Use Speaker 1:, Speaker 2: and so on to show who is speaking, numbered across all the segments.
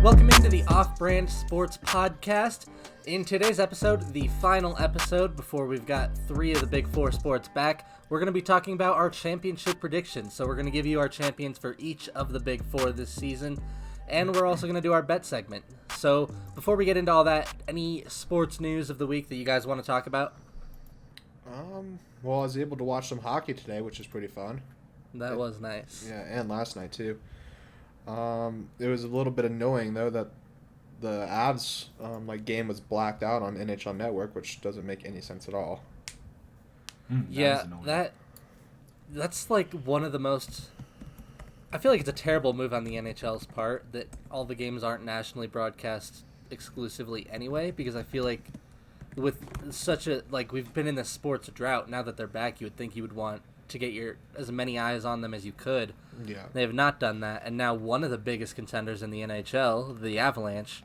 Speaker 1: Welcome into the Off-Brand Sports Podcast. In today's episode, the final episode before we've got 3 of the big 4 sports back, we're going to be talking about our championship predictions. So we're going to give you our champions for each of the big 4 this season, and we're also going to do our bet segment. So before we get into all that, any sports news of the week that you guys want to talk about?
Speaker 2: Well, I was able to watch some hockey today, which is pretty fun.
Speaker 1: That was nice.
Speaker 2: Yeah, and last night too. It was a little bit annoying though that the Avs game was blacked out on NHL Network, which doesn't make any sense at all.
Speaker 1: That's like one of the most. I feel like it's a terrible move on the NHL's part that all the games aren't nationally broadcast exclusively anyway, because I feel like with such a we've been in this sports drought, now that they're back, you would think you would want to get as many eyes on them as you could.
Speaker 2: Yeah.
Speaker 1: They have not done that, and now one of the biggest contenders in the NHL, the Avalanche,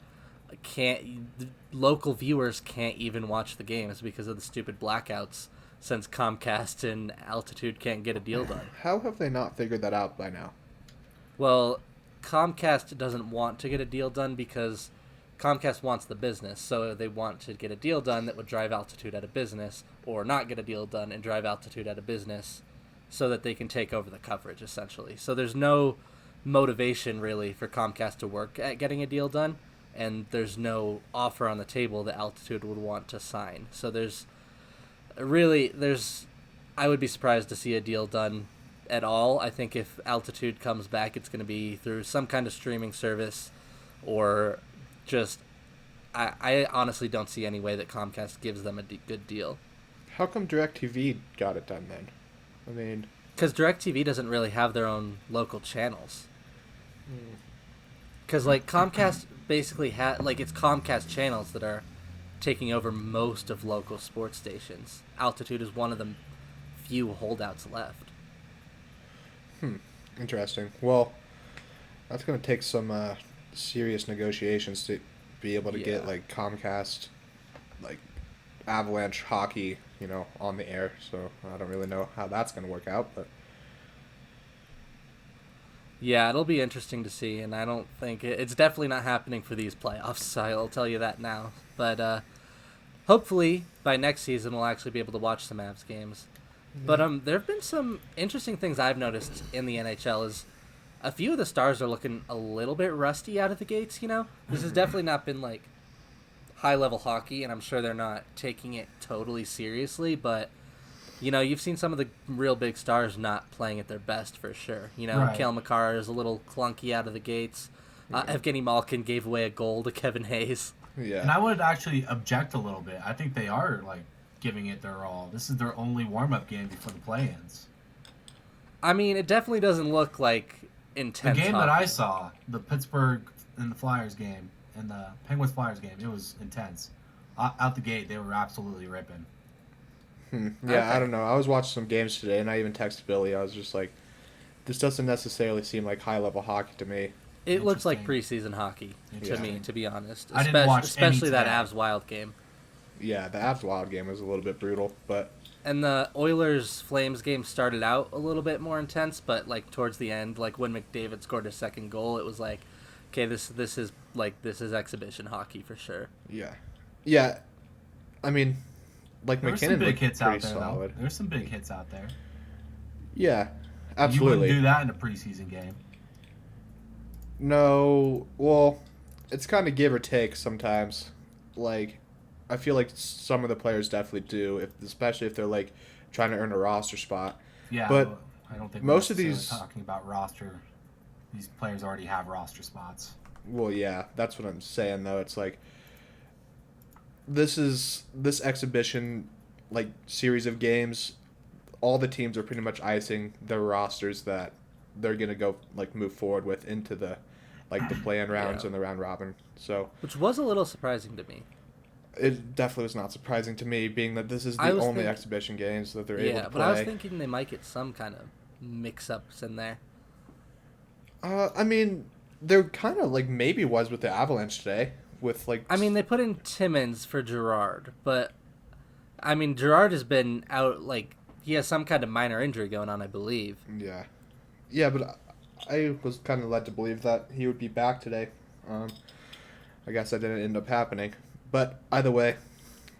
Speaker 1: local viewers can't even watch the games because of the stupid blackouts, since Comcast and Altitude can't get a deal done.
Speaker 2: How have they not figured that out by now?
Speaker 1: Well, Comcast doesn't want to get a deal done because Comcast wants the business, so they want to get a deal done that would drive Altitude out of business, or not get a deal done and drive Altitude out of business, so that they can take over the coverage, essentially. So there's no motivation, really, for Comcast to work at getting a deal done, and there's no offer on the table that Altitude would want to sign. So I would be surprised to see a deal done at all. I think if Altitude comes back, it's going to be through some kind of streaming service, or just, I honestly don't see any way that Comcast gives them a good deal.
Speaker 2: How come DirecTV got it done then? I mean,
Speaker 1: because DirecTV doesn't really have their own local channels. Because Comcast basically it's Comcast channels that are taking over most of local sports stations. Altitude is one of the few holdouts left.
Speaker 2: Interesting. Well, that's going to take some serious negotiations to be able to get Comcast, Avalanche hockey, on the air. So I don't really know how that's going to work out, but
Speaker 1: yeah, it'll be interesting to see, and I don't think it's definitely not happening for these playoffs, so I'll tell you that now. But hopefully by next season we'll actually be able to watch some Avs games. But there have been some interesting things I've noticed in the NHL. Is a few of the stars are looking a little bit rusty out of the gates. This has definitely not been high-level hockey, and I'm sure they're not taking it totally seriously, but you've seen some of the real big stars not playing at their best for sure.
Speaker 3: Right.
Speaker 1: Cale Makar is a little clunky out of the gates. Evgeny Malkin gave away a goal to Kevin Hayes.
Speaker 2: Yeah.
Speaker 3: And I would actually object a little bit. I think they are giving it their all. This is their only warm-up game before the play-ins.
Speaker 1: I mean, it definitely doesn't look intense.
Speaker 3: The game
Speaker 1: hockey.
Speaker 3: that I saw, the Pittsburgh and the Flyers game, and the Penguins-Flyers game, it was intense. Out the gate, they were absolutely ripping.
Speaker 2: Yeah,
Speaker 1: Okay.
Speaker 2: I don't know. I was watching some games today, and I even texted Billy. I was just like, this doesn't necessarily seem like high-level hockey to me.
Speaker 1: It looks like preseason hockey to
Speaker 2: Yeah.
Speaker 1: me, to be honest.
Speaker 3: I didn't watch
Speaker 1: especially
Speaker 3: any
Speaker 1: that
Speaker 3: today.
Speaker 1: Avs Wild game.
Speaker 2: Yeah, the Avs Wild game was a little bit brutal, but
Speaker 1: And the Oilers Flames game started out a little bit more intense, but towards the end, when McDavid scored his second goal, it was okay, this is exhibition hockey for sure.
Speaker 2: yeah. I mean,
Speaker 3: There were some
Speaker 2: McKinnon
Speaker 3: big
Speaker 2: looked
Speaker 3: hits out
Speaker 2: pretty
Speaker 3: there,
Speaker 2: solid.
Speaker 3: though. There's some big hits out there.
Speaker 2: Yeah,
Speaker 3: You
Speaker 2: absolutely.
Speaker 3: wouldn't do that in a preseason game.
Speaker 2: No, well, it's kind of give or take sometimes. I feel like some of the players definitely do, especially if they're trying to earn a roster spot.
Speaker 3: Yeah,
Speaker 2: But
Speaker 3: I don't think
Speaker 2: most of
Speaker 3: we're
Speaker 2: these-
Speaker 3: talking about roster. These players already have roster spots.
Speaker 2: Well, yeah, that's what I'm saying though. It's this exhibition series of games. All the teams are pretty much icing their rosters that they're gonna go move forward with into the the play-in rounds
Speaker 1: Yeah.
Speaker 2: and the round robin. So
Speaker 1: Which was a little surprising to me.
Speaker 2: it definitely was not surprising to me, being that this is the
Speaker 1: I was
Speaker 2: only
Speaker 1: think-
Speaker 2: exhibition games that they're able
Speaker 1: Yeah,
Speaker 2: to
Speaker 1: but
Speaker 2: play.
Speaker 1: I was thinking they might get some kind of mix-ups in there.
Speaker 2: I mean, there kind of maybe was with the Avalanche today with
Speaker 1: I mean, they put in Timmins for Gerard, but I mean, Gerard has been out he has some kind of minor injury going on, I believe.
Speaker 2: Yeah, but I was kind of led to believe that he would be back today. I guess that didn't end up happening. But either way,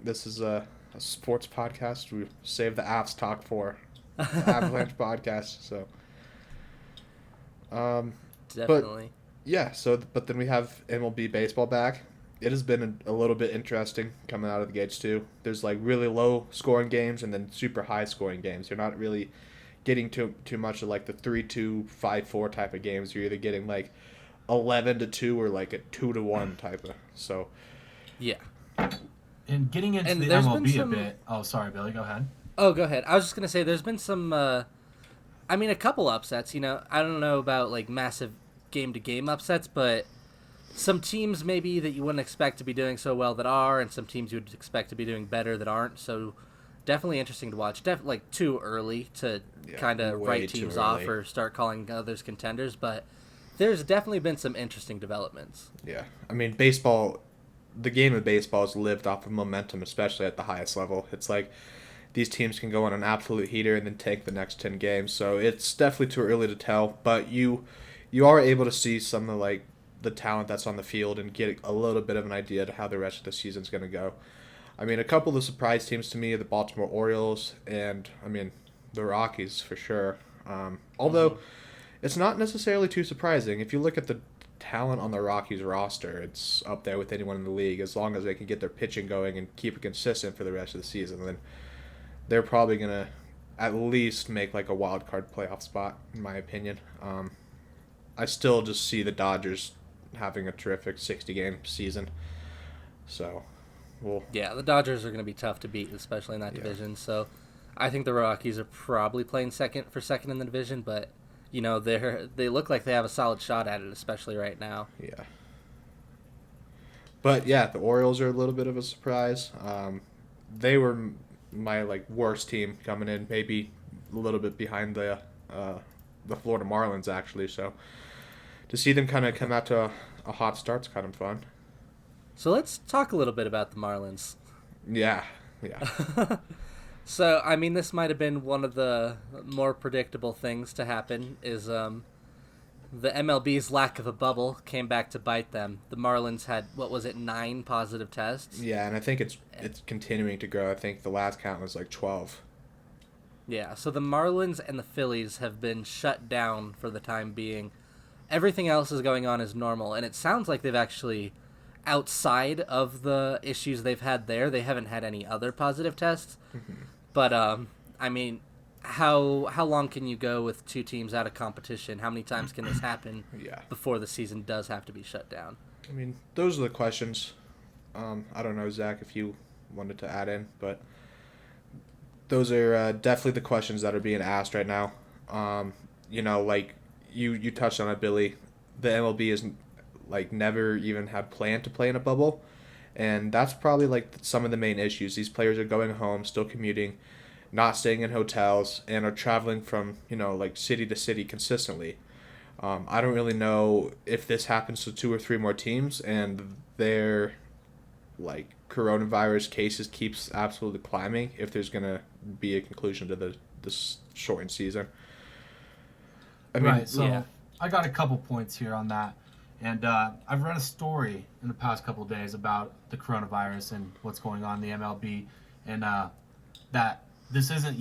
Speaker 2: this is a sports podcast. We save the Avs talk for the Avalanche podcast. So,
Speaker 1: Definitely.
Speaker 2: but then we have MLB baseball back. It has been a little bit interesting coming out of the gates too. There's like really low scoring games and then super high scoring games. You're not really getting too much of like the 3-2, 5-4 type of games. You're either getting like 11-2 or like a 2-1 type of. So
Speaker 1: Yeah.
Speaker 3: And getting into
Speaker 1: And
Speaker 3: the
Speaker 1: there's been
Speaker 3: MLB
Speaker 1: some-
Speaker 3: a bit. Oh, sorry, Billy. Go ahead.
Speaker 1: Oh, go ahead. I was just gonna say there's been some. A couple upsets. I don't know about like massive game-to-game upsets, but some teams maybe that you wouldn't expect to be doing so well that are, and some teams you would expect to be doing better that aren't. So definitely interesting to watch. Definitely like too early to kind of
Speaker 2: way
Speaker 1: write
Speaker 2: too
Speaker 1: teams off
Speaker 2: early.
Speaker 1: or start calling others contenders, but there's definitely been some interesting developments.
Speaker 2: yeah, I mean baseball. The game of baseball has lived off of momentum, especially at the highest level. It's like these teams can go on an absolute heater and then take the next 10 games. So it's definitely too early to tell, but you are able to see some of like the talent that's on the field and get a little bit of an idea to how the rest of the season's going to go. I mean, a couple of the surprise teams to me are the Baltimore Orioles and, the Rockies for sure. Although it's not necessarily too surprising. If you look at the talent on the Rockies roster, it's up there with anyone in the league. As long as they can get their pitching going and keep it consistent for the rest of the season, then they're probably going to at least make like a wild card playoff spot, in my opinion. I still just see the Dodgers having a terrific 60-game season. So,
Speaker 1: Yeah, the Dodgers are going to be tough to beat, especially in that division. So I think the Rockies are probably playing second in the division, but they look like they have a solid shot at it, especially right now.
Speaker 2: yeah. But yeah, the Orioles are a little bit of a surprise. They were my like worst team coming in, maybe a little bit behind the Florida Marlins actually. So to see them kind of come out to a hot start's kind of fun.
Speaker 1: So let's talk a little bit about the Marlins.
Speaker 2: Yeah.
Speaker 1: So, this might have been one of the more predictable things to happen is the MLB's lack of a bubble came back to bite them. The Marlins had, 9 positive tests?
Speaker 2: Yeah, and I think it's continuing to grow. I think the last count was like 12.
Speaker 1: Yeah, so the Marlins and the Phillies have been shut down for the time being. Everything else is going on as normal, and it sounds like they've actually, outside of the issues they've had there, they haven't had any other positive tests.
Speaker 2: Mm-hmm.
Speaker 1: But, how long can you go with 2 teams out of competition? How many times can this happen before the season does have to be shut down?
Speaker 2: Those are the questions. I don't know, Zach, if you wanted to add in, but those are definitely the questions that are being asked right now. Like you touched on it, Billy. The MLB is like never even had planned to play in a bubble, and that's probably like some of the main issues. These players are going home, still commuting, not staying in hotels, and are traveling from like city to city consistently. I don't really know if this happens to 2 or 3 more teams, and their like coronavirus cases keeps absolutely climbing. If there's gonna be a conclusion to this shortened season.
Speaker 3: Right. So I got a couple points here on that. And I've read a story in the past couple of days about the coronavirus and what's going on in the MLB, and that this isn't,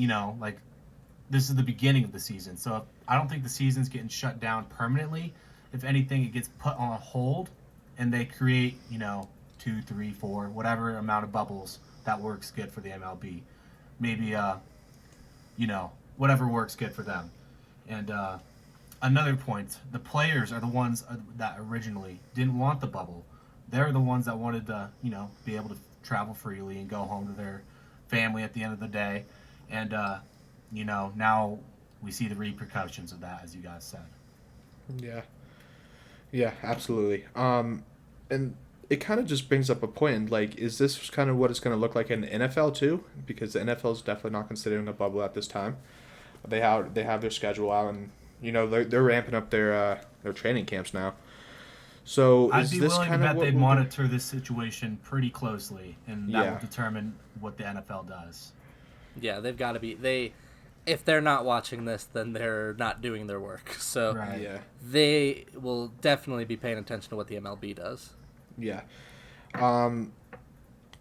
Speaker 3: this is the beginning of the season. So I don't think the season's getting shut down permanently. If anything, it gets put on hold, and they create, 2, 3, 4, whatever amount of bubbles that works good for the MLB. Maybe, whatever works good for them. And another point, the players are the ones that originally didn't want the bubble. They're the ones that wanted to, be able to travel freely and go home to their family at the end of the day. And, now we see the repercussions of that, as you guys said.
Speaker 2: Yeah, absolutely. And it kind of just brings up a point, like, is this kind of what it's going to look like in the NFL too? Because the NFL is definitely not considering a bubble at this time. They have their schedule out, and they're ramping up their training camps now. So
Speaker 3: I'd
Speaker 2: is
Speaker 3: be
Speaker 2: this
Speaker 3: willing to
Speaker 2: kind of
Speaker 3: bet
Speaker 2: what
Speaker 3: they
Speaker 2: we'll
Speaker 3: monitor this situation pretty closely, and that
Speaker 2: Yeah.
Speaker 3: will determine what the NFL does.
Speaker 1: Yeah, they've got to be if they're not watching this, then they're not doing their work. So
Speaker 3: Right.
Speaker 2: Yeah.
Speaker 1: they will definitely be paying attention to what the MLB does.
Speaker 2: Yeah.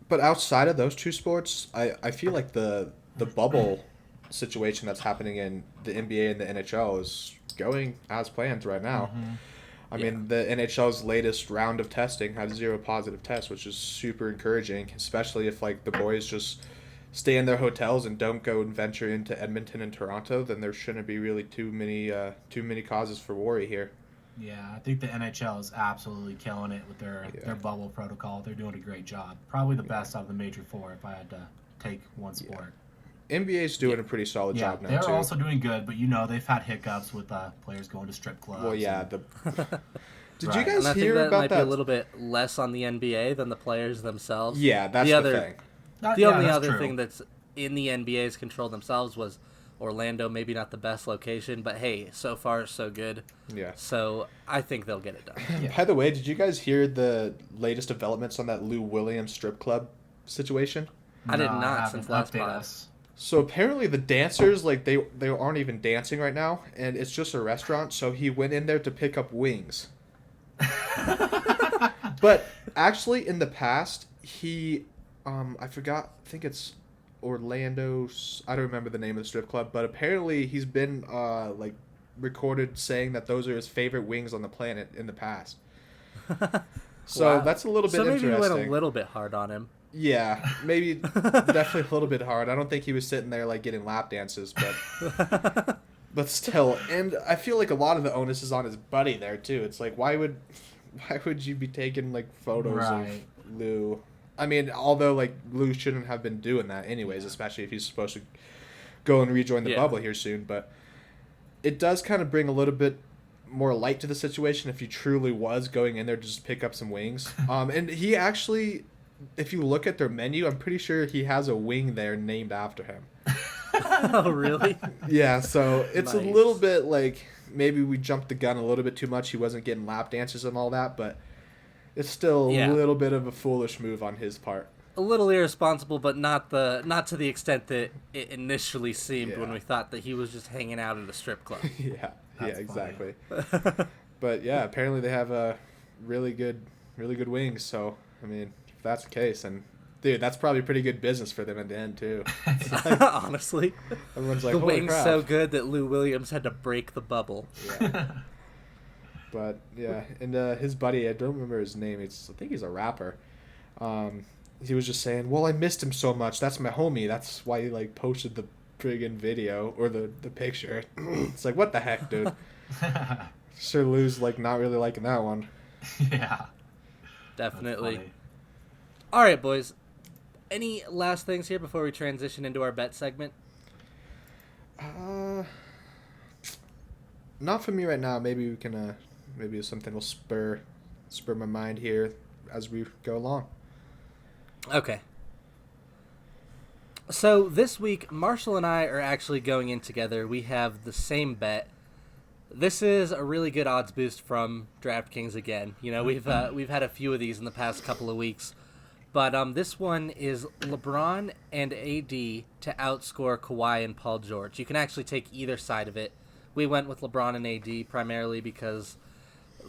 Speaker 2: But outside of those two sports, I feel like the bubble situation that's happening in the NBA and the NHL is going as planned right now. I mean, the NHL's latest round of testing had 0 positive tests, which is super encouraging, especially if like the boys just stay in their hotels and don't go and venture into Edmonton and Toronto. Then there shouldn't be really too many causes for worry here.
Speaker 3: Yeah, I think the NHL is absolutely killing it with their bubble protocol. They're doing a great job. Probably the best out of the major four if I had to take one sport.
Speaker 2: NBA's doing a pretty solid job now,
Speaker 3: they're
Speaker 2: too.
Speaker 3: also doing good, but they've had hiccups with players going to strip clubs.
Speaker 2: Well, yeah.
Speaker 3: and-
Speaker 2: Did
Speaker 3: Right.
Speaker 2: you guys
Speaker 1: And I think
Speaker 2: hear
Speaker 1: that
Speaker 2: about
Speaker 1: might
Speaker 2: that?
Speaker 1: be a little bit less on the NBA than the players themselves.
Speaker 2: Yeah, that's the thing.
Speaker 1: The only
Speaker 3: that's
Speaker 1: other
Speaker 3: true.
Speaker 1: thing that's in the NBA's control themselves was Orlando, maybe not the best location, but hey, so far so good.
Speaker 2: Yeah.
Speaker 1: So I think they'll get it done.
Speaker 2: By the way, did you guys hear the latest developments on that Lou Williams strip club situation?
Speaker 1: I did
Speaker 3: No,
Speaker 1: not
Speaker 3: haven't.
Speaker 1: since last
Speaker 3: Update
Speaker 1: pod.
Speaker 3: us.
Speaker 2: So apparently the dancers, like they aren't even dancing right now, and it's just a restaurant. So he went in there to pick up wings. But actually, in the past, he, I forgot. I think it's Orlando's. I don't remember the name of the strip club, but apparently he's been like recorded saying that those are his favorite wings on the planet in the past. So
Speaker 1: Wow.
Speaker 2: that's a little bit
Speaker 1: So maybe
Speaker 2: interesting.
Speaker 1: you went a little bit hard on him.
Speaker 2: Yeah, maybe definitely a little bit hard. I don't think he was sitting there like getting lap dances, but still. And I feel like a lot of the onus is on his buddy there too. It's like why would you be taking like photos
Speaker 3: Right.
Speaker 2: of Lou? I mean, although like Lou shouldn't have been doing that anyways, especially if he's supposed to go and rejoin the bubble here soon. But it does kind of bring a little bit more light to the situation if he truly was going in there to just pick up some wings. And he actually, if you look at their menu, I'm pretty sure he has a wing there named after him.
Speaker 1: Oh, really?
Speaker 2: Yeah, so it's a
Speaker 1: Nice.
Speaker 2: little bit like maybe we jumped the gun a little bit too much. He wasn't getting lap dances and all that, but it's still
Speaker 1: Yeah.
Speaker 2: a little bit of a foolish move on his part.
Speaker 1: A little irresponsible, but not to the extent that it initially seemed when
Speaker 2: Yeah.
Speaker 1: we thought that he was just hanging out at a strip club.
Speaker 2: Yeah,
Speaker 3: That's
Speaker 2: exactly. But yeah, apparently they have really good wings. So I mean, if that's the case, and dude, that's probably pretty good business for them at the end too.
Speaker 1: Honestly,
Speaker 2: Everyone's like,
Speaker 1: the
Speaker 2: holy
Speaker 1: wing's
Speaker 2: crap.
Speaker 1: so good that Lou Williams had to break the bubble.
Speaker 2: Yeah. But yeah, and his buddy, I don't remember his name. I think he's a rapper. He was just saying, "Well, I missed him so much. That's my homie. That's why he like posted the friggin' video or the picture." It's like, what the heck, dude? Sir Lou's like not really liking that one.
Speaker 3: Yeah.
Speaker 1: Definitely.
Speaker 3: That's funny.
Speaker 1: All right, boys. Any last things here before we transition into our bet segment?
Speaker 2: Not for me right now. Maybe we can. Maybe something will spur my mind here as we go along.
Speaker 1: Okay. So this week, Marshall and I are actually going in together. We have the same bet. This is a really good odds boost from DraftKings again. You know, we've had a few of these in the past couple of weeks, but this one is LeBron and AD to outscore Kawhi and Paul George. You can actually take either side of it. We went with LeBron and AD primarily because,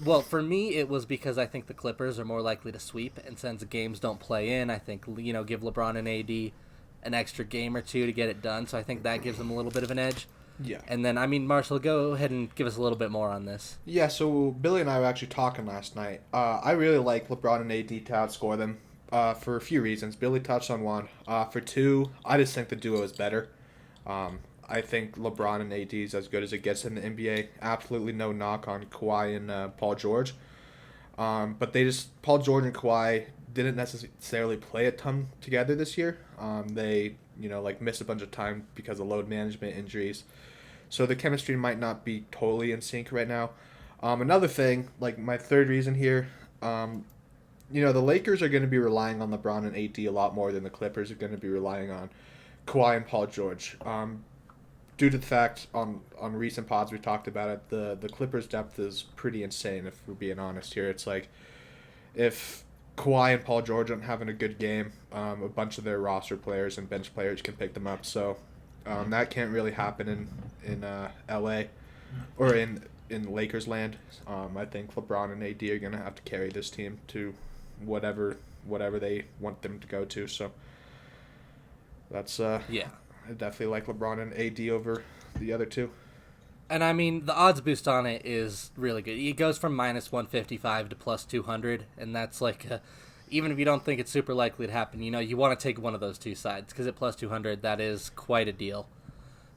Speaker 1: well, for me it was because I think the Clippers are more likely to sweep, and since the games don't play in, I think give LeBron and AD an extra game or two to get it done. So I think that gives them a little bit of an edge.
Speaker 2: Yeah.
Speaker 1: And then, Marshall, go ahead and give us a little bit more on this.
Speaker 2: Yeah, so Billy and I were actually talking last night. I really like LeBron and AD to outscore them for a few reasons. Billy touched on one. For two, I just think the duo is better. I think LeBron and AD is as good as it gets in the NBA. Absolutely no knock on Kawhi and Paul George. But Paul George and Kawhi didn't necessarily play a ton together this year. They, missed a bunch of time because of load management injuries. So the chemistry might not be totally in sync right now. Another thing, like my third reason here, the Lakers are going to be relying on LeBron and AD a lot more than the Clippers are going to be relying on Kawhi and Paul George. Due to the fact on recent pods we talked about it, the Clippers' depth is pretty insane if we're being honest here. It's like if Kawhi and Paul George aren't having a good game, a bunch of their roster players and bench players can pick them up. So That can't really happen in LA or in Lakers land. I think LeBron and AD are gonna have to carry this team to whatever they want them to go to. So that's
Speaker 1: Yeah.
Speaker 2: I definitely like LeBron and AD over the other two.
Speaker 1: And I mean, the odds boost on it is really good. It goes from minus 155 to plus 200, and that's like, even if you don't think it's super likely to happen, you want to take one of those two sides, because at plus 200, that is quite a deal.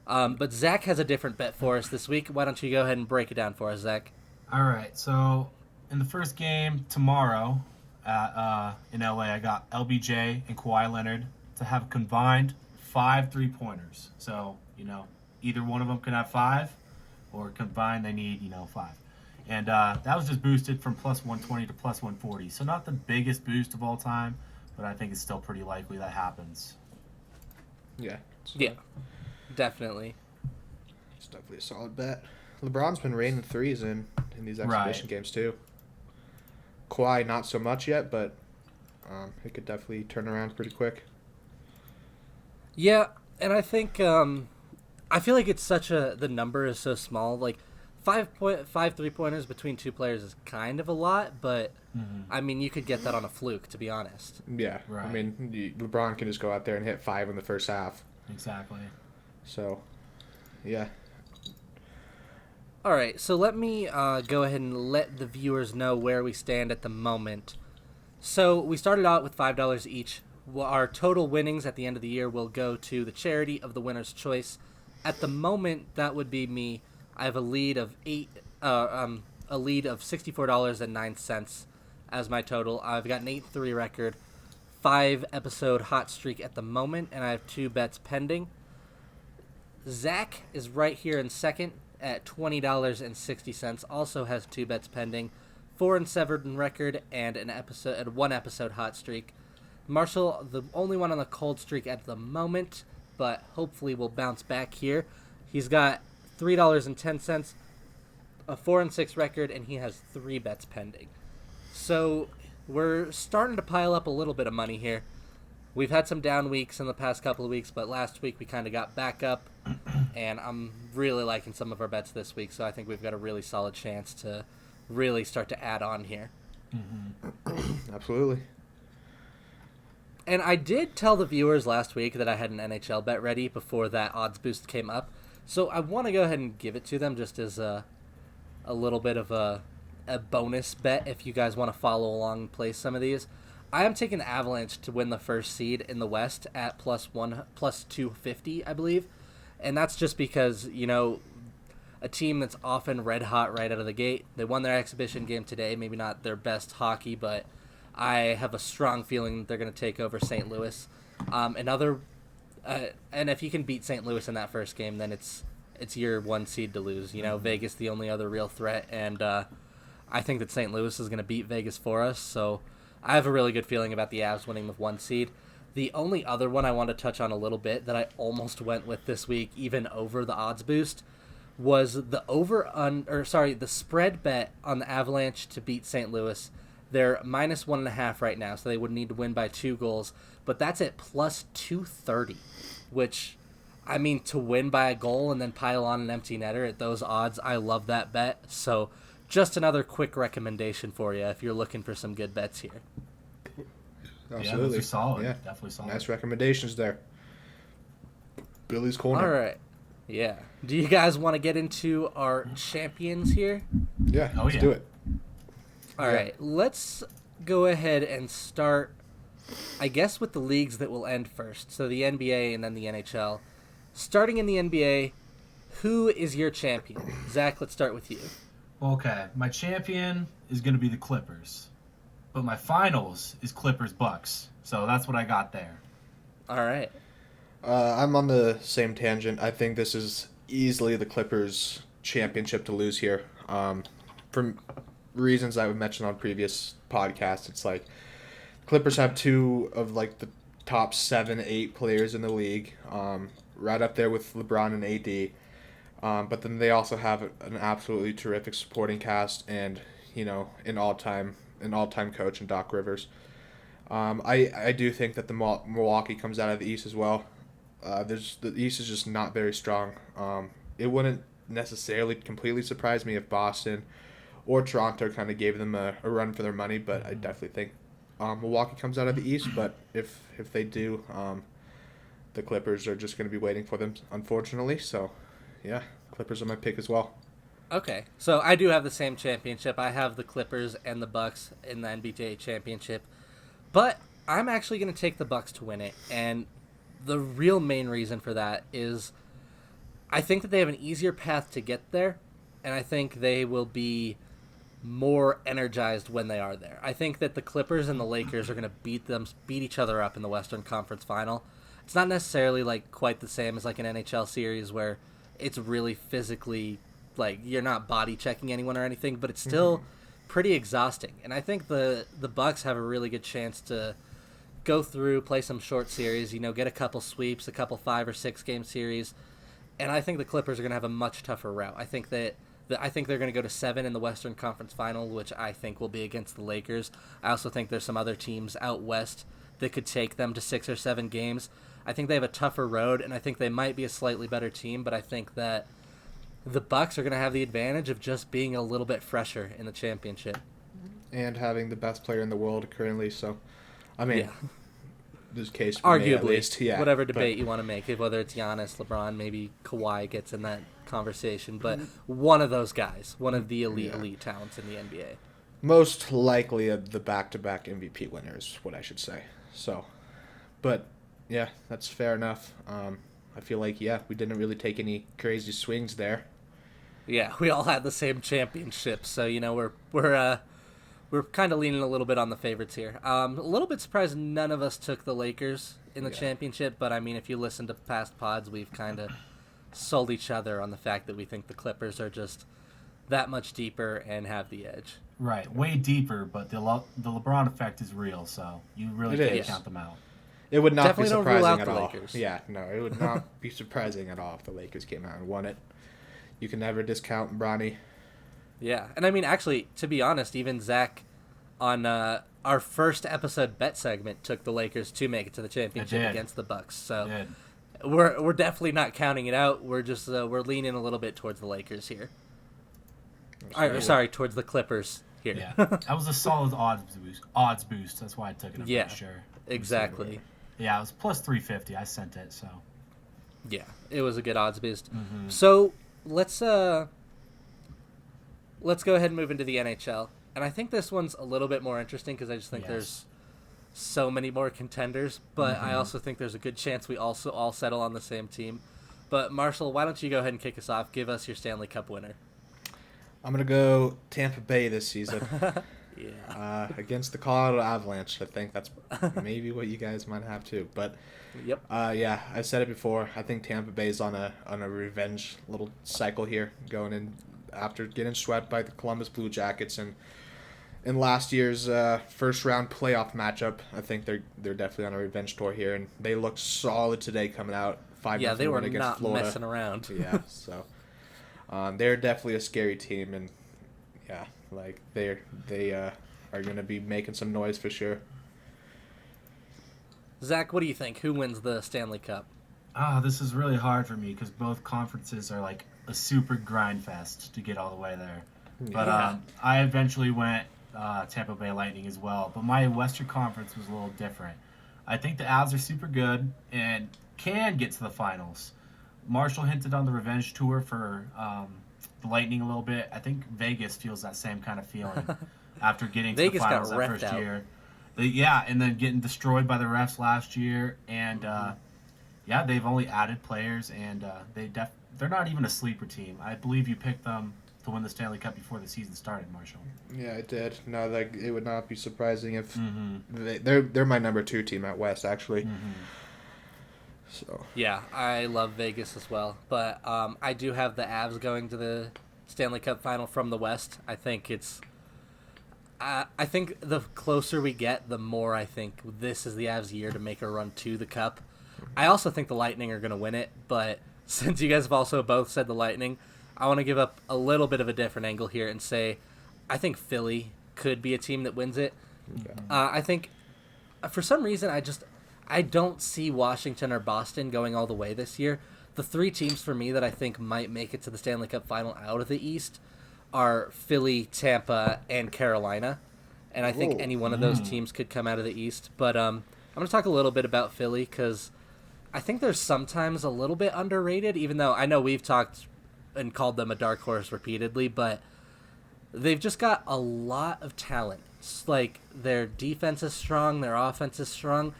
Speaker 1: But Zach has a different bet for us this week. Why don't you go ahead and break it down for us, Zach?
Speaker 3: All right, so in the first game tomorrow in LA, I got LBJ and Kawhi Leonard to have combined 5 3-pointers. So, either one of them can have 5, or combined they need, 5. And that was just boosted from plus 120 to plus 140. So not the biggest boost of all time, but I think it's still pretty likely that happens.
Speaker 2: Yeah.
Speaker 1: Yeah, definitely.
Speaker 2: It's definitely a solid bet. LeBron's been raining threes in these exhibition games too. Kawhi not so much yet, but it could definitely turn around pretty quick.
Speaker 1: Yeah, and I think I feel like it's the number is so small. Like 5 3-pointers between two players is kind of a lot, but I mean you could get that on a fluke, to be honest.
Speaker 2: Yeah, right. I mean LeBron can just go out there and hit 5 in the first half.
Speaker 3: Exactly.
Speaker 2: So, yeah.
Speaker 1: All right, so let me go ahead and let the viewers know where we stand at the moment. So we started out with $5 each. Our total winnings at the end of the year will go to the charity of the winner's choice. At the moment, that would be me. I have a lead of $64.09 as my total. I've got an 8-3 record, 5-episode hot streak at the moment, and I have 2 bets pending. Zach is right here in second at $20.60. Also has 2 bets pending, 4-7 record, and a 1-episode hot streak. Marshall, the only one on the cold streak at the moment, but hopefully will bounce back here. He's got $3.10, a 4-6 record, and he has 3 bets pending. So we're starting to pile up a little bit of money here. We've had some down weeks in the past couple of weeks, but last week we kind of got back up, and I'm really liking some of our bets this week, so I think we've got a really solid chance to really start to add on here.
Speaker 2: Mm-hmm. Absolutely.
Speaker 1: And I did tell the viewers last week that I had an NHL bet ready before that odds boost came up. So I want to go ahead and give it to them just as a little bit of a bonus bet if you guys want to follow along and play some of these. I am taking the Avalanche to win the first seed in the West at plus 250, I believe. And that's just because, a team that's often red hot right out of the gate. They won their exhibition game today, maybe not their best hockey, but I have a strong feeling they're going to take over St. Louis. And if you can beat St. Louis in that first game, then it's your 1 seed to lose. Vegas the only other real threat, and I think that St. Louis is going to beat Vegas for us. So I have a really good feeling about the Avs winning with 1 seed. The only other one I want to touch on a little bit that I almost went with this week, even over the odds boost, was the spread bet on the Avalanche to beat St. Louis. They're minus 1.5 right now, so they would need to win by 2 goals. But that's at plus 230, which, I mean, to win by a goal and then pile on an empty netter at those odds, I love that bet. So just another quick recommendation for you if you're looking for some good bets here.
Speaker 2: Absolutely.
Speaker 3: Yeah, those are solid.
Speaker 2: Yeah.
Speaker 3: Definitely solid.
Speaker 2: Nice recommendations there. Billy's Corner.
Speaker 1: All right. Yeah. Do you guys want to get into our champions here?
Speaker 2: Yeah, let's do it.
Speaker 1: All right, let's go ahead and start, I guess, with the leagues that will end first. So the NBA and then the NHL. Starting in the NBA, who is your champion? Zach, let's start with you.
Speaker 3: Okay, my champion is going to be the Clippers. But my finals is Clippers-Bucks. So that's what I got there.
Speaker 1: All right.
Speaker 2: I'm on the same tangent. I think this is easily the Clippers' championship to lose here. From reasons I would mention on previous podcasts, it's like Clippers have 2 of like the top 7-8 players in the league, right up there with LeBron and AD. But then they also have an absolutely terrific supporting cast and an all-time coach in Doc Rivers. I do think that the Milwaukee comes out of the East as well. The East is just not very strong. It wouldn't necessarily completely surprise me if Boston or Toronto kind of gave them a run for their money, but I definitely think Milwaukee comes out of the East. But if they do, the Clippers are just going to be waiting for them, unfortunately. So, yeah, Clippers are my pick as well.
Speaker 1: Okay, so I do have the same championship. I have the Clippers and the Bucks in the NBA championship, but I'm actually going to take the Bucks to win it, and the real main reason for that is I think that they have an easier path to get there, and I think they will be more energized when they are there. I think that the Clippers and the Lakers are going to beat each other up in the Western Conference Final. It's not necessarily like quite the same as like an NHL series where it's really physically like you're not body checking anyone or anything, but it's still pretty exhausting. And I think the Bucks have a really good chance to go through, play some short series, get a couple sweeps, a couple 5 or 6 game series. And I think the Clippers are going to have a much tougher route. I think they're going to go to 7 in the Western Conference Final, which I think will be against the Lakers. I also think there's some other teams out west that could take them to 6 or 7 games. I think they have a tougher road, and I think they might be a slightly better team, but I think that the Bucks are going to have the advantage of just being a little bit fresher in the championship.
Speaker 2: And having the best player in the world currently, so, I mean,
Speaker 1: yeah.
Speaker 2: This case for
Speaker 1: arguably,
Speaker 2: me at least, yeah.
Speaker 1: Whatever debate you want to make, whether it's Giannis, LeBron, maybe Kawhi gets in that conversation, but one of those guys, one of the elite talents in the NBA.
Speaker 2: Most likely the back-to-back MVP winner is what I should say. So, but, yeah, that's fair enough. I feel like, we didn't really take any crazy swings there.
Speaker 1: Yeah, we all had the same championship, so, we're kind of leaning a little bit on the favorites here. A little bit surprised none of us took the Lakers in the championship, but, I mean, if you listen to past pods, we've kind of sold each other on the fact that we think the Clippers are just that much deeper and have the edge.
Speaker 3: Right, way deeper, but the LeBron effect is real, so you really can't count them out.
Speaker 2: It would not
Speaker 1: Definitely
Speaker 2: be surprising
Speaker 1: don't rule out
Speaker 2: at
Speaker 1: the
Speaker 2: all.
Speaker 1: Lakers.
Speaker 2: Yeah, no, it would not be surprising at all if the Lakers came out and won it. You can never discount Bronny.
Speaker 1: Yeah, and I mean, actually, to be honest, even Zach on our first episode bet segment took the Lakers to make it to the championship against the Bucks. So we're definitely not counting it out. We're just we're leaning a little bit towards the Lakers here. Sorry, towards the Clippers here.
Speaker 3: Yeah, that was a solid odds boost. That's why I took it.
Speaker 1: Yeah,
Speaker 3: for sure.
Speaker 1: Exactly.
Speaker 3: Yeah, it was plus 350. I sent it, so.
Speaker 1: Yeah, it was a good odds boost. Mm-hmm. So let's go ahead and move into the NHL. And I think this one's a little bit more interesting because I just think there's so many more contenders. But I also think there's a good chance we also all settle on the same team. But Marshall, why don't you go ahead and kick us off? Give us your Stanley Cup winner.
Speaker 2: I'm going to go Tampa Bay this season. Against the Colorado Avalanche. I think that's maybe what you guys might have too. But I said it before. I think Tampa Bay's on a revenge little cycle here, going in after getting swept by the Columbus Blue Jackets and in last year's first round playoff matchup. I think they're definitely on a revenge tour here, and they looked solid today coming out 5-0
Speaker 1: they were
Speaker 2: against
Speaker 1: not
Speaker 2: Florida.
Speaker 1: Messing around.
Speaker 2: Yeah, so they're definitely a scary team, and they are going to be making some noise for sure.
Speaker 1: Zach, what do you think? Who wins the Stanley Cup?
Speaker 3: This is really hard for me because both conferences are like a super grind fest to get all the way there. But I eventually went Tampa Bay Lightning as well. But my Western Conference was a little different. I think the Avs are super good and can get to the finals. Marshall hinted on the revenge tour for the Lightning a little bit. I think Vegas feels that same kind of feeling after getting to the finals that first year. And then getting destroyed by the refs last year. And, they've only added players, and they're not even a sleeper team. I believe you picked them to win the Stanley Cup before the season started, Marshall.
Speaker 2: Yeah, I did. No, it would not be surprising if they're my number 2 team out West, actually. So
Speaker 1: yeah, I love Vegas as well, but I do have the Avs going to the Stanley Cup final from the West. I think I think the closer we get, the more I think this is the Avs' year to make a run to the Cup. I also think the Lightning are going to win it, but since you guys have also both said the Lightning, I want to give up a little bit of a different angle here and say I think Philly could be a team that wins it. I think for some reason I don't see Washington or Boston going all the way this year. The three teams for me that I think might make it to the Stanley Cup final out of the East are Philly, Tampa, and Carolina. And I think any one of those teams could come out of the East. But I'm going to talk a little bit about Philly because I think they're sometimes a little bit underrated, even though I know we've talked and called them a dark horse repeatedly, but they've just got a lot of talent. It's like their defense is strong, their offense is strong.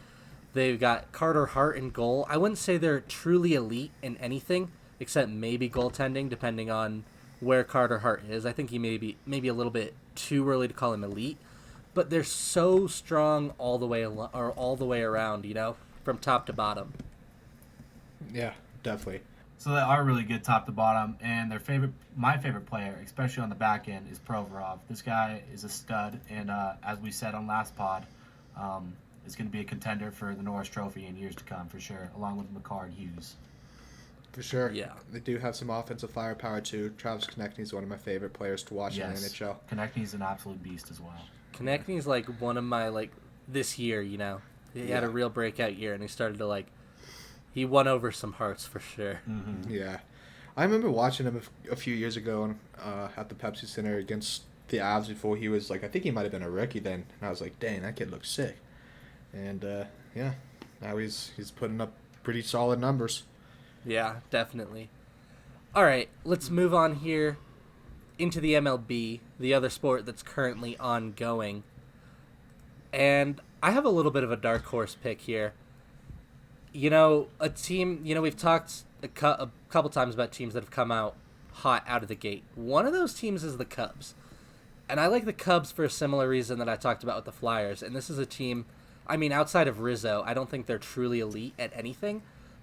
Speaker 1: They've got Carter Hart in goal. I wouldn't say they're truly elite in anything except maybe goaltending, depending on where Carter Hart is. I think he may be maybe a little bit too early to call him elite, but they're so strong all the way around, from top to bottom.
Speaker 2: Yeah, definitely.
Speaker 3: So they are really good top to bottom, and my favorite player, especially on the back end, is Provorov. This guy is a stud, and as we said on last pod, is going to be a contender for the Norris Trophy in years to come for sure, along with McCarr and Hughes.
Speaker 2: For sure.
Speaker 1: Yeah.
Speaker 2: They do have some offensive firepower too. Travis Konechny is one of my favorite players to watch in the NHL.
Speaker 3: Konechny's an absolute beast as well.
Speaker 1: Konechny's like one of my this year, He had a real breakout year, and he started to he won over some hearts for sure.
Speaker 3: Mm-hmm.
Speaker 2: Yeah. I remember watching him a few years ago at the Pepsi Center against the Avs before he was I think he might have been a rookie then. And I was like, dang, that kid looks sick. And now he's putting up pretty solid numbers.
Speaker 1: Yeah, definitely. All right, let's move on here into the MLB, the other sport that's currently ongoing. And I have a little bit of a dark horse pick here. A team, we've talked a couple times about teams that have come out hot out of the gate. One of those teams is the Cubs. And I like the Cubs for a similar reason that I talked about with the Flyers. And this is a team, outside of Rizzo, I don't think they're truly elite at anything.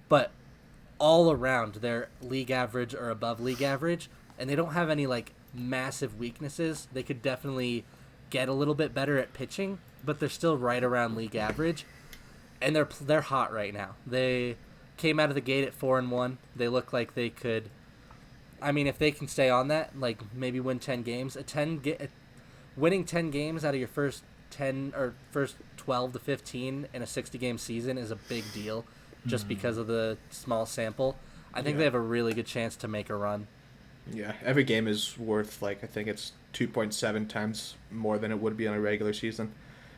Speaker 1: But all around, they're league average or above league average. And they don't have any, massive weaknesses. They could definitely get a little bit better at pitching, but they're still right around league average. And they're hot right now. They came out of the gate at 4-1. They look like they could. If they can stay on that, maybe win 10 games. Winning 10 games out of your first 10 or first 12 to 15 in a 60-game season is a big deal, just because of the small sample. I think they have a really good chance to make a run.
Speaker 2: Yeah, every game is worth I think it's 2.7 times more than it would be on a regular season.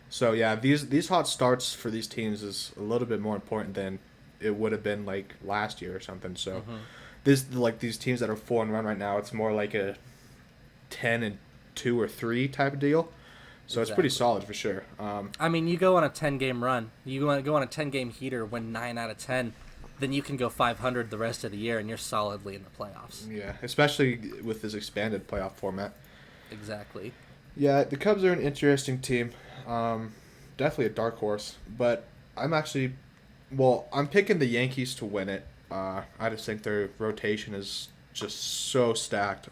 Speaker 2: So yeah, these hot starts for these teams is a little bit more important than it would have been last year or something. So these teams that are 4-1 right now, it's more like a 10-2 or 3 type of deal. So It's pretty solid for sure.
Speaker 1: You go on a 10-game run, you want to go on a 10-game heater, win 9 out of 10, then you can go 500 the rest of the year, and you're solidly in the playoffs.
Speaker 2: Yeah, especially with this expanded playoff format.
Speaker 1: Exactly.
Speaker 2: Yeah, the Cubs are an interesting team. Definitely a dark horse, but I'm picking the Yankees to win it. I just think their rotation is just so stacked.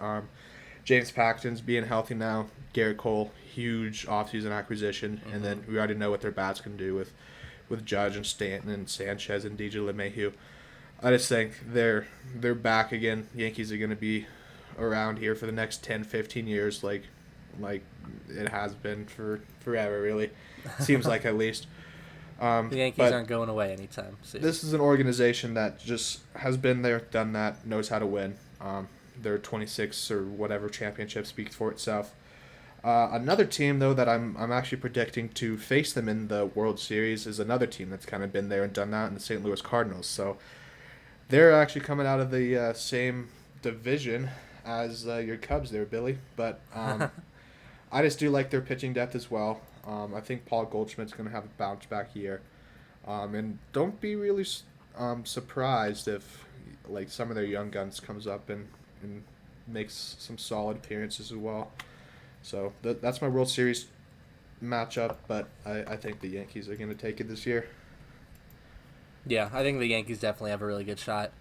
Speaker 2: James Paxton's being healthy now. Garrett Cole, huge offseason acquisition, and then we already know what their bats can do with Judge and Stanton and Sanchez and DJ LeMahieu. I just think they're back again. Yankees are going to be around here for the next 10, 15 years, like it has been for forever, really. Seems like at least.
Speaker 1: The Yankees aren't going away anytime soon.
Speaker 2: This is an organization that just has been there, done that, knows how to win. Their 26 or whatever championship speaks for itself. Another team, though, that I'm actually predicting to face them in the World Series is another team that's kind of been there and done that in the St. Louis Cardinals. So they're actually coming out of the same division as your Cubs there, Billy. But I just do like their pitching depth as well. I think Paul Goldschmidt's going to have a bounce-back year. And don't be really surprised if some of their young guns comes up and makes some solid appearances as well. So that's my World Series matchup, but I think the Yankees are going to take it this year.
Speaker 1: Yeah, I think the Yankees definitely have a really good shot.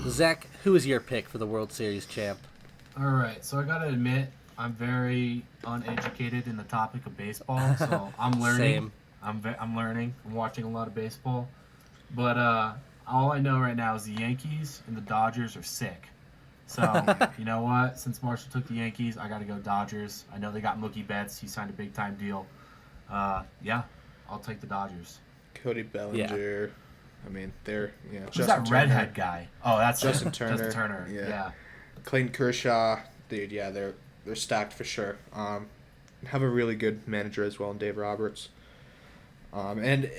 Speaker 1: Zach, who is your pick for the World Series champ?
Speaker 3: All right, so I got to admit, I'm very uneducated in the topic of baseball, so I'm learning.
Speaker 1: Same.
Speaker 3: I'm learning. I'm watching a lot of baseball. But all I know right now is the Yankees and the Dodgers are sick. So, you know what? Since Marshall took the Yankees, I got to go Dodgers. I know they got Mookie Betts. He signed a big-time deal. Yeah, I'll take the Dodgers.
Speaker 2: Cody Bellinger. I mean, they're
Speaker 3: Who's
Speaker 2: Justin
Speaker 3: that
Speaker 2: Turner.
Speaker 3: redhead guy? Oh, that's
Speaker 2: Justin Turner.
Speaker 3: Justin Turner. Yeah.
Speaker 2: Clayton Kershaw, dude. Yeah, they're stacked for sure. Have a really good manager as well in Dave Roberts. And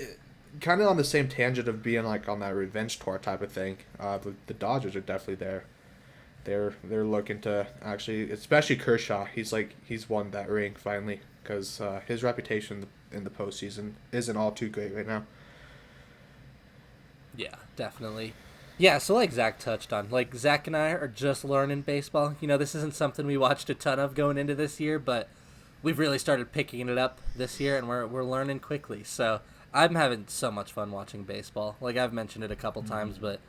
Speaker 2: kind of on the same tangent of being like on that revenge tour type of thing. The Dodgers are definitely there. They're looking to actually, especially Kershaw. He's won that ring finally because his reputation in the postseason isn't all too great right now.
Speaker 1: Yeah, definitely. Yeah, so like Zach touched on, like Zach and I are just learning baseball. This isn't something we watched a ton of going into this year, but we've really started picking it up this year, and we're learning quickly. So I'm having so much fun watching baseball. Like I've mentioned it a couple times, but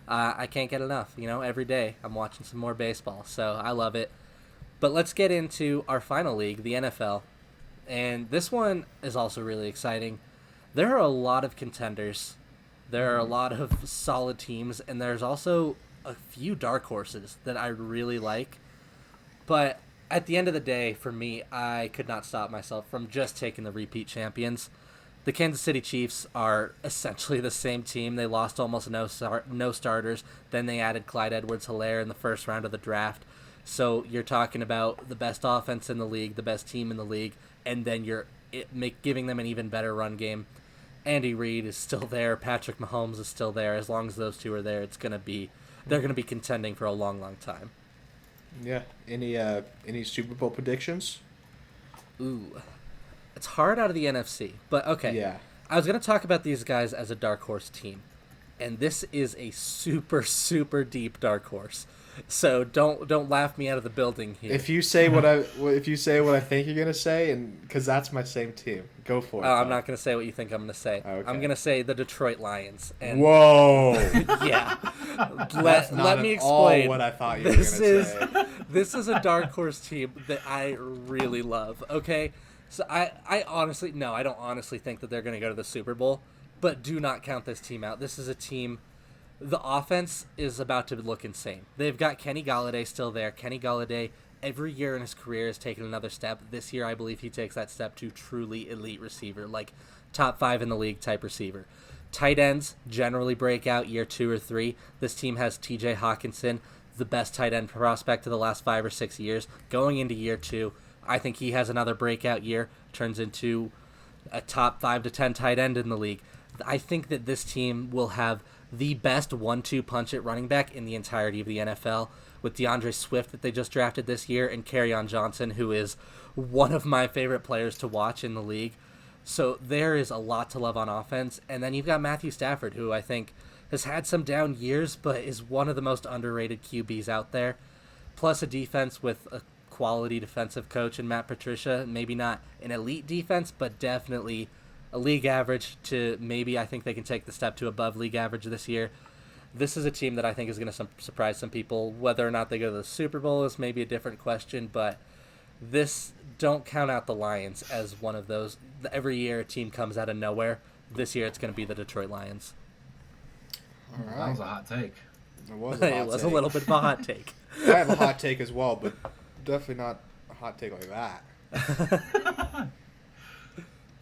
Speaker 1: I can't get enough. Every day I'm watching some more baseball, so I love it. But let's get into our final league, the NFL. And this one is also really exciting. There are a lot of contenders. There are a lot of solid teams, and there's also a few dark horses that I really like. But at the end of the day, for me, I could not stop myself from just taking the repeat champions. The Kansas City Chiefs are essentially the same team. They lost almost no starters. Then they added Clyde Edwards-Helaire in the first round of the draft. So you're talking about the best offense in the league, the best team in the league, and then you're giving them an even better run game. Andy Reid is still there. Patrick Mahomes is still there. As long as those two are there, they're gonna be contending for a long, long time.
Speaker 2: Yeah. Any Super Bowl predictions?
Speaker 1: Ooh, it's hard out of the NFC, but okay.
Speaker 2: Yeah.
Speaker 1: I was gonna talk about these guys as a dark horse team, and this is a super, super deep dark horse. So don't laugh me out of the building here.
Speaker 2: If you say what I think you're gonna say, and because that's my same team, go for it.
Speaker 1: I'm not gonna say what you think I'm gonna say.
Speaker 2: Okay.
Speaker 1: I'm gonna say the Detroit Lions. And
Speaker 2: whoa!
Speaker 1: Yeah.
Speaker 2: Let
Speaker 1: me explain.
Speaker 2: All what I thought you were gonna say.
Speaker 1: This is a dark horse team that I really love. Okay, so I honestly I don't honestly think that they're gonna go to the Super Bowl, but do not count this team out. This is a team. The offense is about to look insane. They've got Kenny Golladay still there. Kenny Golladay, every year in his career, has taken another step. This year, I believe he takes that step to truly elite receiver, like top 5 in the league type receiver. Tight ends generally break out year 2 or 3. This team has TJ Hawkinson, the best tight end prospect of the last 5 or 6 years. Going into year 2, I think he has another breakout year, turns into a top 5 to 10 tight end in the league. I think that this team will have the best 1-2 punch at running back in the entirety of the NFL, with DeAndre Swift that they just drafted this year and Kerryon Johnson, who is one of my favorite players to watch in the league. So there is a lot to love on offense. And then you've got Matthew Stafford, who I think has had some down years, but is one of the most underrated QBs out there. Plus a defense with a quality defensive coach in Matt Patricia. Maybe not an elite defense, but definitely a league average to maybe I think they can take the step to above league average this year. This is a team that I think is going to surprise some people. Whether or not they go to the Super Bowl is maybe a different question, but don't count out the Lions as one of those. Every year a team comes out of nowhere. This year it's going to be the Detroit Lions.
Speaker 2: All right.
Speaker 3: That was a hot take.
Speaker 2: It was a hot
Speaker 1: It was
Speaker 2: take.
Speaker 1: a little bit of a hot take.
Speaker 2: I have a hot take as well, but definitely not a hot take like that.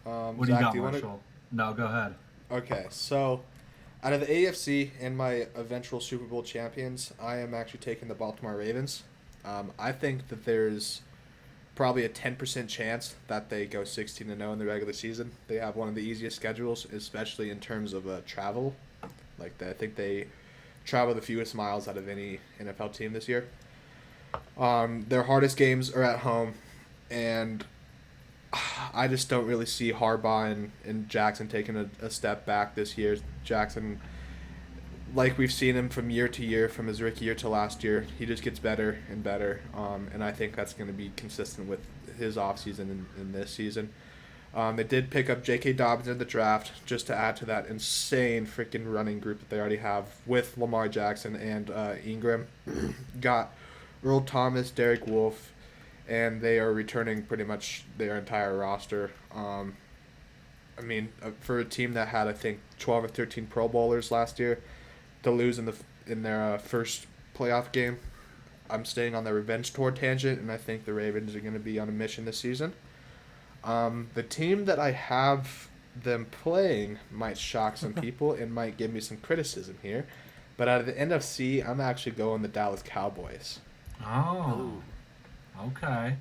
Speaker 3: What do you got, Marshall? No, go ahead.
Speaker 2: Okay, so out of the AFC and my eventual Super Bowl champions, I am actually taking the Baltimore Ravens. I think that there's probably a 10% chance that they go 16-0 in the regular season. They have one of the easiest schedules, especially in terms of travel. I think they travel the fewest miles out of any NFL team this year. Their hardest games are at home, and I just don't really see Harbaugh and Jackson taking a step back this year. Jackson, like we've seen him from year to year, from his rookie year to last year, he just gets better and better, and I think that's going to be consistent with his offseason in this season. They did pick up J.K. Dobbins in the draft just to add to that insane freaking running group that they already have with Lamar Jackson and Ingram. Got Earl Thomas, Derek Wolfe, and they are returning pretty much their entire roster. For a team that had, I think, 12 or 13 Pro Bowlers last year, to lose in their first playoff game, I'm staying on the revenge tour tangent, and I think the Ravens are going to be on a mission this season. The team that I have them playing might shock some people and might give me some criticism here. But out of the NFC, I'm actually going the Dallas Cowboys.
Speaker 3: Oh. Okay.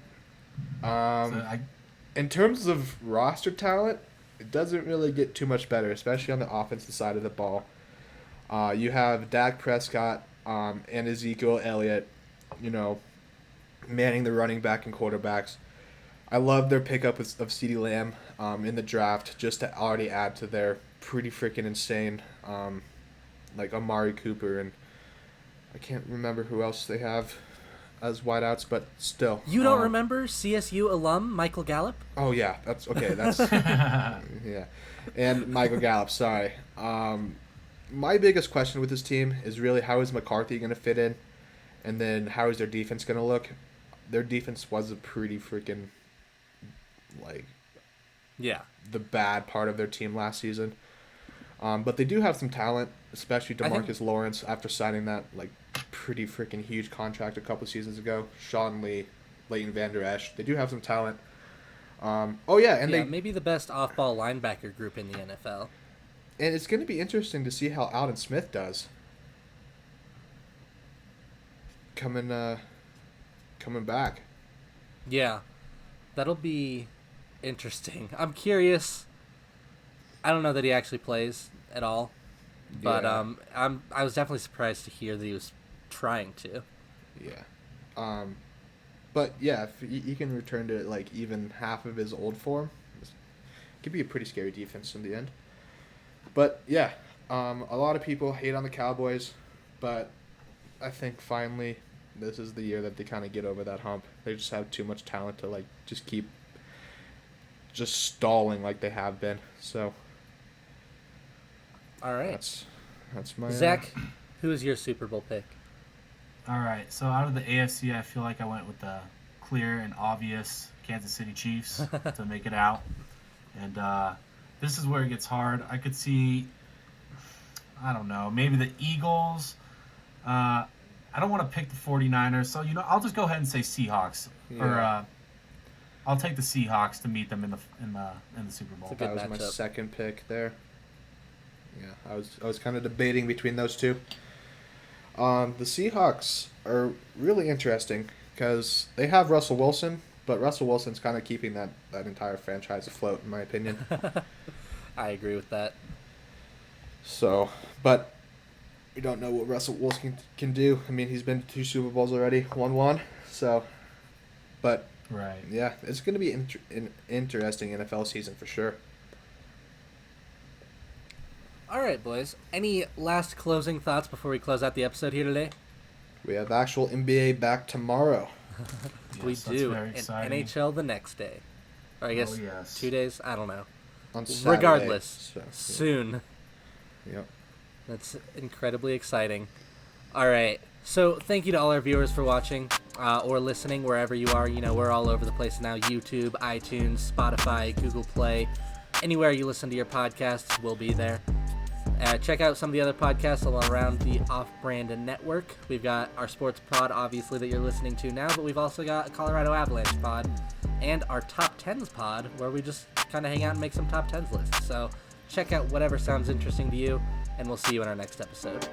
Speaker 2: In terms of roster talent, it doesn't really get too much better, especially on the offensive side of the ball. You have Dak Prescott and Ezekiel Elliott, manning the running back and quarterbacks. I love their pickup of CeeDee Lamb in the draft just to already add to their pretty freaking insane, like Amari Cooper, and I can't remember who else they have as wideouts, but still.
Speaker 1: You don't remember CSU alum Michael Gallup?
Speaker 2: Oh, yeah. That's okay. That's yeah. And Michael Gallup, sorry. My biggest question with this team is really how is McCarthy going to fit in, and then how is their defense going to look? Their defense was a pretty freaking, the bad part of their team last season. But they do have some talent, especially DeMarcus Lawrence after signing that pretty freaking huge contract a couple seasons ago. Sean Lee, Leighton Vander Esch. They do have some talent. They
Speaker 1: maybe the best off-ball linebacker group in the NFL.
Speaker 2: And it's going to be interesting to see how Alden Smith does. Coming back.
Speaker 1: Yeah, that'll be interesting. I'm curious. I don't know that he actually plays at all, but I was definitely surprised to hear that he was trying to.
Speaker 2: Yeah, but yeah, if he can return to even half of his old form, it could be a pretty scary defense in the end. But yeah, a lot of people hate on the Cowboys, but I think finally this is the year that they kind of get over that hump. They just have too much talent to just keep stalling like they have been. So.
Speaker 1: All right.
Speaker 2: That's my
Speaker 1: Zach. Who is your Super Bowl pick?
Speaker 3: All right. So out of the AFC, I feel like I went with the clear and obvious Kansas City Chiefs to make it out. And this is where it gets hard. I could see, I don't know, maybe the Eagles. I don't want to pick the 49ers, so I'll just go ahead and say Seahawks. Yeah. Or I'll take the Seahawks to meet them in the Super Bowl.
Speaker 2: That was my second pick there. Yeah, I was kind of debating between those two. The Seahawks are really interesting because they have Russell Wilson, but Russell Wilson's kind of keeping that entire franchise afloat, in my opinion.
Speaker 1: I agree with that.
Speaker 2: So, but we don't know what Russell Wilson can do. I mean, he's been to 2 Super Bowls already, won 1. So, but
Speaker 3: right,
Speaker 2: yeah, it's going to be an interesting NFL season for sure.
Speaker 1: All right, boys. Any last closing thoughts before we close out the episode here today?
Speaker 2: We have actual NBA back tomorrow.
Speaker 1: We do. And NHL the next day. Or I guess 2 days? I don't know.
Speaker 2: On Saturday.
Speaker 1: Regardless,
Speaker 2: so,
Speaker 1: soon.
Speaker 2: Yep.
Speaker 1: That's incredibly exciting. All right. So thank you to all our viewers for watching or listening wherever you are. We're all over the place now. YouTube, iTunes, Spotify, Google Play. Anywhere you listen to your podcasts, we'll be there. Check out some of the other podcasts all around the Off-Brand Network. We've got our sports pod, obviously, that you're listening to now, but we've also got a Colorado Avalanche pod and our Top 10s pod, where we just kind of hang out and make some Top 10s lists. So check out whatever sounds interesting to you, and we'll see you in our next episode.